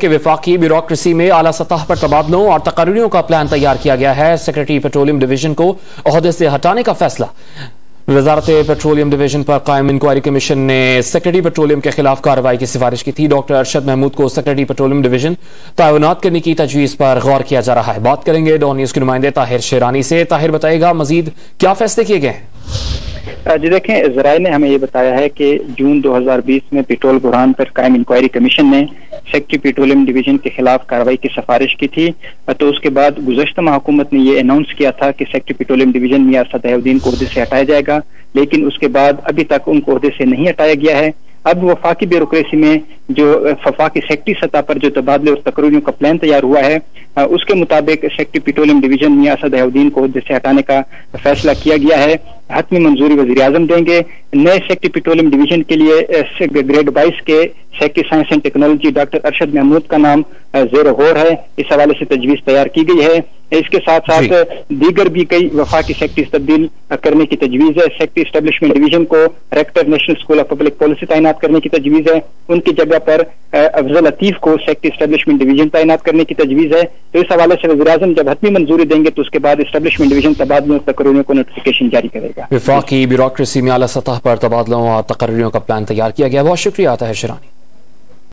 کہ وفاقی بیوروکریسی میں اعلیٰ سطح پر تبادلوں اور تقرریوں کا پلان تیار کیا گیا ہے۔ سیکرٹری پیٹرولیم ڈویژن کو عہدے سے ہٹانے کا فیصلہ۔ وزارت پیٹرولیم ڈویژن پر قائم انکوائری کمیشن نے سیکرٹری پیٹرولیم کے خلاف کارروائی کی سفارش کی تھی۔ ڈاکٹر ارشد محمود کو سیکرٹری پیٹرولیم ڈویژن تعینات کرنے کی تجویز پر غور کیا جا رہا ہے۔ بات کریں گے ڈان نیوز کے نمائندے طاہر شیرانی سے۔ طاہر بتائے گا مزید کیا فیصلے کیے گئے ہیں؟ جی دیکھیں، ذرائع نے ہمیں یہ بتایا ہے کہ جون 2020 میں پیٹرول بحران پر قائم انکوائری کمیشن نے سیکرٹری پیٹرولیم ڈویژن کے خلاف کارروائی کی سفارش کی تھی، تو اس کے بعد گزشتہ ماہ حکومت نے یہ اناؤنس کیا تھا کہ سیکرٹری پیٹرولیم ڈویژن میاں ارشد الدین کو عہدے سے ہٹایا جائے گا، لیکن اس کے بعد ابھی تک ان کو عہدے سے نہیں ہٹایا گیا ہے۔ اب وفاقی بیوروکریسی میں جو وفاقی سیکرٹری سطح پر جو تبادلے اور تقرریوں کا پلان تیار ہوا ہے، اس کے مطابق سیکرٹری پیٹرولیم ڈویژن میاں ارشد الدین کو عہدے سے ہٹانے کا فیصلہ کیا گیا ہے۔ حتمی منظوری وزیر اعظم دیں گے۔ نئے سیکرٹری پیٹرولیم ڈویژن کے لیے گریڈ 22 کے secretary science and technology doctor Arshad Mahmood کا نام زیر غور ہے۔ اس حوالے سے تجویز تیار کی گئی ہے۔ اس کے ساتھ ساتھ دیگر بھی کئی وفاقی سیکرٹریز تبدیل کرنے کی تجویز ہے۔ سیکرٹری اسٹیبلشمنٹ ڈویژن کو rector national school of public policy تعینات کرنے کی تجویز ہے۔ ان کی جگہ پر افضل لطیف کو سیکرٹری اسٹیبلشمنٹ ڈویژن تعینات کرنے کی تجویز ہے۔ تو اس حوالے سے وزیر اعظم جب حتمی منظوری دیں گے تو اس کے بعد اسٹیبلشمنٹ ڈویژن تبادلوں اور تقرریوں کو نوٹیفیکیشن جاری کرے گا۔ وفاقی بیوروکریسی میں اعلیٰ سطح پر تبادلوں اور تقرریوں کا پلان تیار کیا گیا۔ بہت شکریہ طاہر شیرانی۔